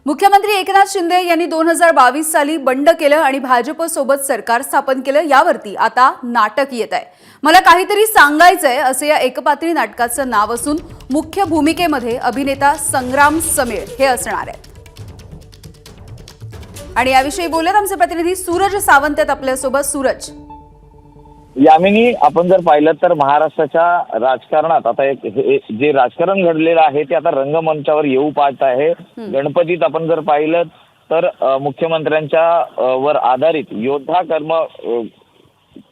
मुख्यमंत्री एकनाथ शिंदे यांनी 2022 साली बंड केलं आणि भाजप सोबत सरकार स्थापन केलं। यावरती आता नाटक येत आहे। मला काहीतरी सांगायचंय असं या एकपात्री नाटकाचं नाव असून मुख्य भूमिकेमध्ये अभिनेता संग्राम समेळ हे असणार आहे। आणि याविषयी बोलत आमचे प्रतिनिधी सूरज सावंत आहेत आपल्यासोबत। सूरज, यामिनी, आपण जर पाहिलं तर महाराष्ट्राच्या राजकारणात आता एक जे राजकारण घडलेलं आहे ते आता रंगमंचावर येऊ पाहत आहे। गणपतीत आपण जर पाहिलं तर मुख्यमंत्र्यांच्या वर आधारित योद्धा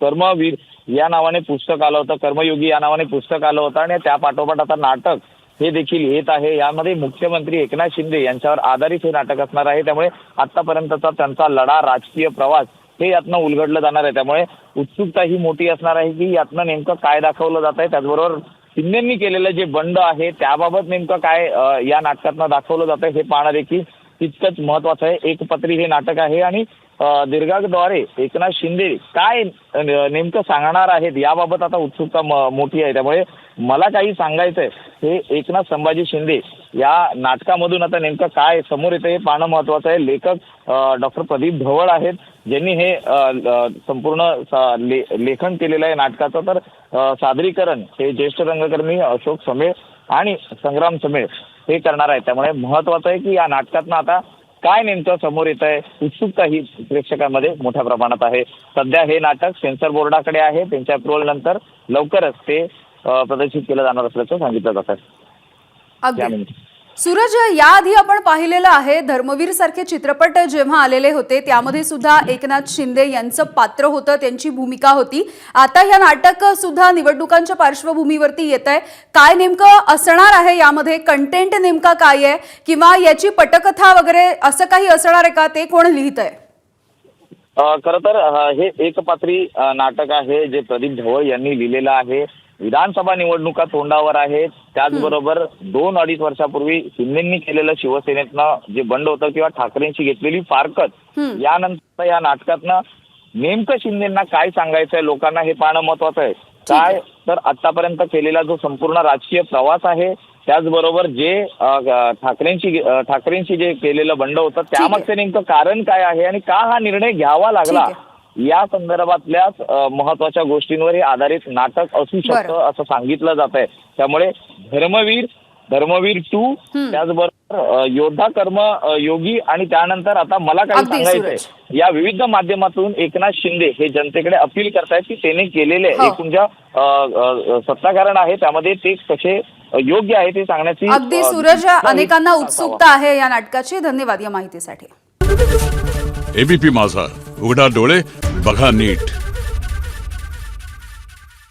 कर्मवीर या नावाने पुस्तक आलं होतं, कर्मयोगी या नावाने पुस्तक आलं होतं आणि त्या पाठोपाठ आता नाटक हे देखील येत आहे। यामध्ये मुख्यमंत्री एकनाथ शिंदे यांच्यावर आधारित हे नाटक असणार आहे। त्यामुळे आतापर्यंतचा त्यांचा लढा, राजकीय प्रवास हे यातनं उलगडलं जाणार आहे। त्यामुळे उत्सुकता ही मोठी असणार आहे की यातनं नेमकं काय दाखवलं जात आहे। त्याचबरोबर शिंदेंनी केलेलं जे बंड आहे त्याबाबत नेमकं काय या नाटकातनं दाखवलं जात आहे हे पाहणं देखील तितकंच महत्वाचं आहे। एकपात्री हे नाटक आहे आणि दीर्घाद्वारे एकनाथ शिंदे काय नेमकं सांगणार आहेत याबाबत आता उत्सुकता मोठी आहे। त्यामुळे मला काही सांगायचंय हे एकनाथ संभाजी शिंदे या नाटकामधून आता नेमकं काय समोर येतं हे पाहणं महत्वाचं आहे। लेखक डॉक्टर प्रदीप ढवळ आहेत ज्यांनी हे संपूर्ण लेखन केलेलं आहे नाटकाचं। तर सादरीकरण हे ज्येष्ठ रंगकर्मी अशोक समेळ आणि संग्राम समेळ हे करणार आहे। त्यामुळे महत्वाचं आहे की या नाटकातनं आता काय नेमकं समोर येत आहे, उत्सुकता ही प्रेक्षकांमध्ये मोठ्या प्रमाणात आहे। सध्या हे नाटक सेन्सर बोर्डाकडे आहे, त्यांच्या अप्रुव्हल नंतर लवकरच ते प्रदर्शित केलं जाणार असल्याचं सांगितलं जात आहे। सूरज, याआधी आपण पाहिलेलं आहे धर्मवीर सारखे चित्रपट जेव्हा आलेले होते त्यामध्ये सुद्धा एकनाथ शिंदे यांचं पात्र होतं, त्यांची भूमिका होती। आता हे नाटक सुद्धा निवडणुकांच्या पार्श्वभूमीवरती येत आहे। काय नेमकं असणार आहे यामध्ये, कंटेंट नेमका काय आहे किंवा याची पटकथा वगैरे असं काही असणार आहे का, ते कोण लिहित आहे? खरं तर हे एकपात्री नाटक आहे जे प्रदीप ढवळ यांनी लिहिलेलं आहे। विधानसभा निवडणुका तोंडावर आहेत, त्याचबरोबर 2-2.5 वर्षापूर्वी शिंदेंनी केलेलं शिवसेनेतनं जे बंड होतं किंवा ठाकरेंची घेतलेली फारकत, यानंतर या नाटकातनं नेमकं शिंदेंना काय सांगायचंय लोकांना हे पाहणं महत्वाचं आहे। काय तर आतापर्यंत केलेला जो संपूर्ण राजकीय प्रवास आहे, त्याचबरोबर जे ठाकरेंशी जे केलेलं बंड होतं त्यामागचं नेमकं कारण काय आहे आणि का हा निर्णय घ्यावा लागला या संदर्भातल्याच महत्वाच्या गोष्टींवर हे आधारित नाटक असू शकतं असं सांगितलं जात आहे। त्यामुळे धर्मवीर 2 त्याचबरोबर योद्धा कर्मयोगी आणि त्यानंतर आता मला काय सांगायचंय या विविध माध्यमातून एकनाथ शिंदे हे जनतेकडे अपील करतायत की त्यांनी केलेले एकूण ज्या सत्ताकारण आहे त्यामध्ये ते कसे योग्य आहे ते सांगण्याची अगदी सूरज, अनेकांना उत्सुकता आहे या नाटकाची। धन्यवाद या माहितीसाठी। एबीपी माझा, उघडा डोळे बघा नीट।